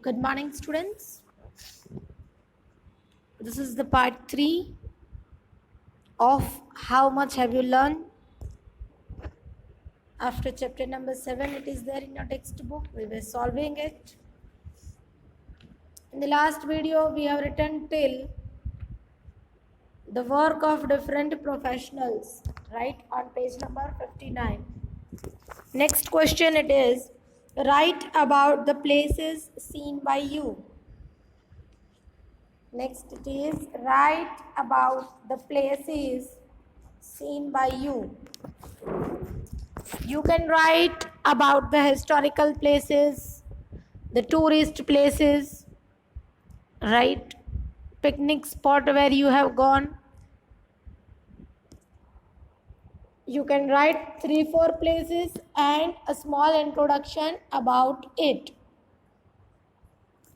Good morning, students. This is the part 3 of how much have you learned. After chapter number 7, it is there in your textbook. We were solving it. In the last video, we have written till the work of different professionals, right, on page number 59. Next question it is, write about the places seen by you. Next it is, write about the places seen by you. You can write about the historical places, the tourist places, right? Picnic spot where you have gone. You can write 3-4 places and a small introduction about it.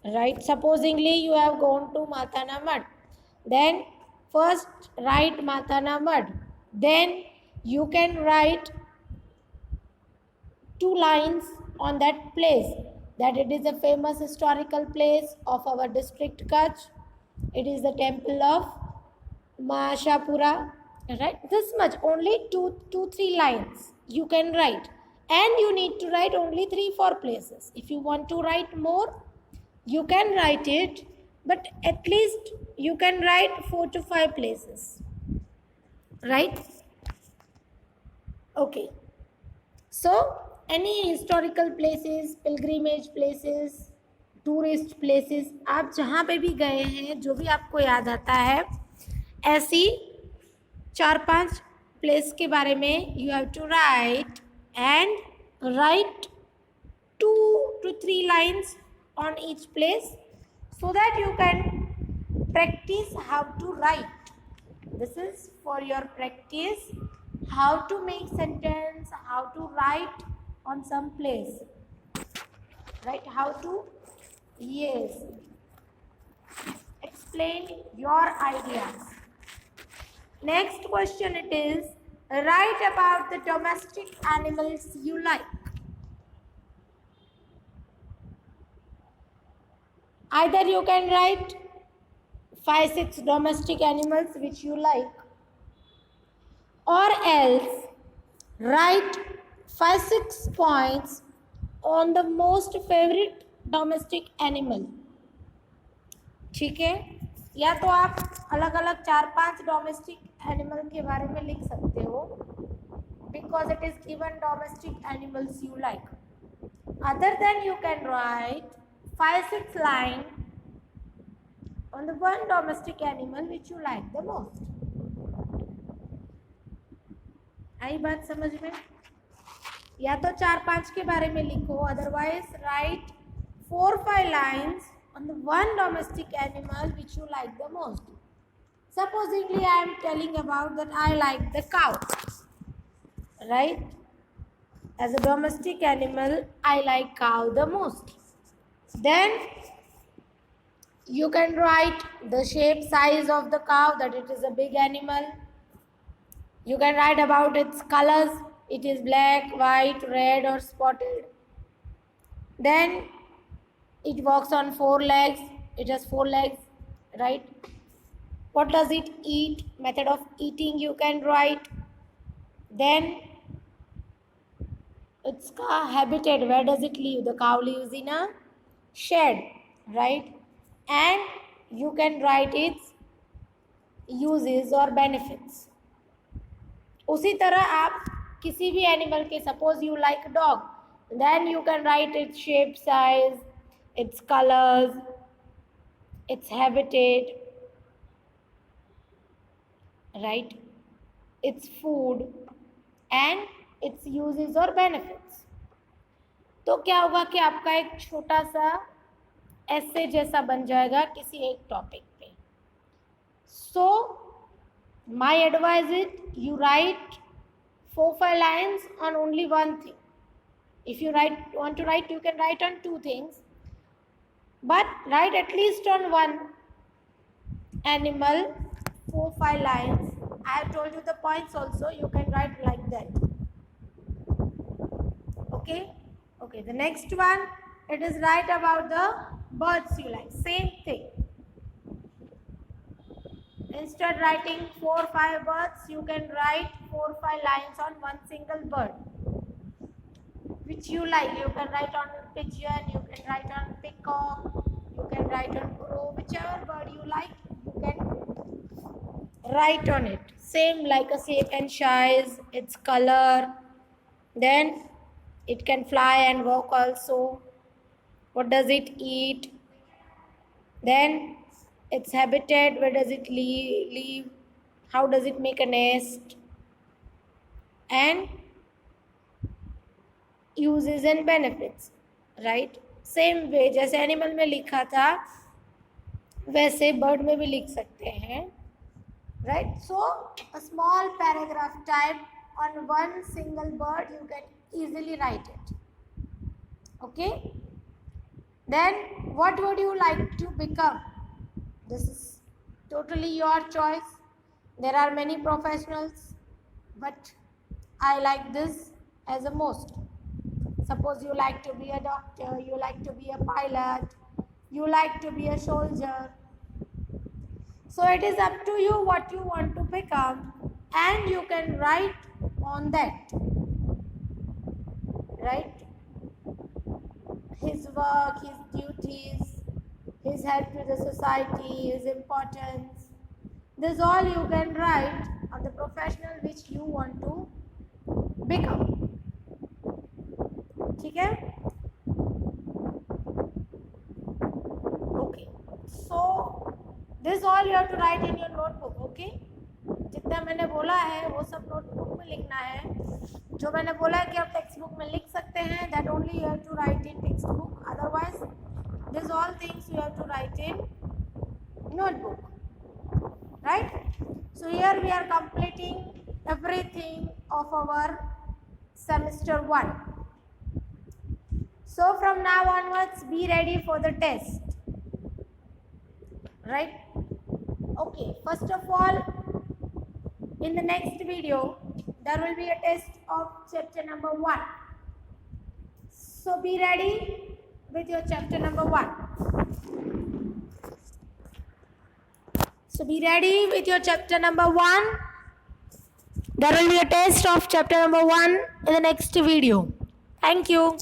Right? Supposingly you have gone to Matana Mad. Then first write Matana Mad. Then you can write 2 lines on that place, that it is a famous historical place of our district Kutch. It is the temple of Mahashapura, right? This much, only 2-3 lines you can write, and you need to write only 3-4 places. If you want to write more, you can write it, but at least you can write 4 to 5 places, right? Okay, so any historical places, pilgrimage places, tourist places, आप जहाँ पे भी गए हैं, जो भी आपको याद आता है, ऐसी 4-5 प्लेस के बारे में you have to write and write 2 to 3 lines on each place so that you can practice how to write. This is for your practice, how to make sentence, how to write on some place, right? How to, yes, explain your ideas. Next question it is, write about the domestic animals you like. Either you can write 5-6 domestic animals which you like, or else write 5-6 points on the most favorite domestic animal. ठीक है, या तो आप अलग अलग 4-5 domestic animal के बारे में लिख सकते हो, because it is given domestic animals you like. Other than you can right 5-6 line on the one domestic animal which you like the most. आई बात समझ में? या तो 4-5 के बारे में लिखो, otherwise right 4-5 lines on the one domestic animal which you like the most. Supposingly I am telling about that I like the cow, right? As a domestic animal I like cow the most. Then you can write the shape, size of the cow, that it is a big animal. You can write about its colors, it is black, white, red or spotted. Then it walks on 4 legs, it has 4 legs, right? What does it eat? Method of eating you can write. Then its habitat, where does it live? The cow lives in a shed, right? And you can write its uses or benefits. उसी तरह आप किसी भी animal के, suppose you like dog, then you can write its shape, size, its colors, its habitat, right, its food and its uses or benefits. तो क्या होगा कि आपका एक छोटा सा ऐसे जैसा बन जाएगा किसी एक टॉपिक पे. So my advice is you right 4-5 lines on only one thing. If you want to write, you can write on 2 things, but write at least on one animal 4-5 lines. I have told you the points also, you can write like that. Okay, the next one, it is write about the birds you like. Same thing. Instead writing 4 or 5 birds, you can write 4 or 5 lines on one single bird which you like. You can write on pigeon, you can write on peacock, you can write on crow, whichever bird you like, you can write on it. Same like a shape and size, its color, then it can fly and walk also. What does it eat? Then its habitat, where does it live? How does it make a nest? And uses and benefits, right? Same way जैसे animal में लिखा था वैसे bird में भी लिख सकते हैं, right? So a small paragraph type on one single bird, you can easily write it. Okay, then what would you like to become? This is totally your choice. There are many professionals, but I like this as a most. Suppose you like to be a doctor, you like to be a pilot, you like to be a soldier. So it is up to you what you want to become, and you can write on that, right? His work, his duties, his help to the society, his importance. This all you can write on the professional which you want to become. ठीक है? Okay. So this all you have to write in your notebook. Okay? जितना मैंने बोला है वो सब notebook में लिखना है. जो मैंने बोला है कि आप टेक्स्ट बुक में लिख सकते हैं, that only you have to write in text book. Otherwise, these all things you have to write in notebook. Right? So here we are completing everything of our semester 1. So from now onwards, be ready for the test. Right? Okay, first of all, in the next video, there will be a test of chapter number 1. So be ready with your chapter number 1. So be ready with your chapter number 1. There will be a test of chapter number 1 in the next video. Thank you.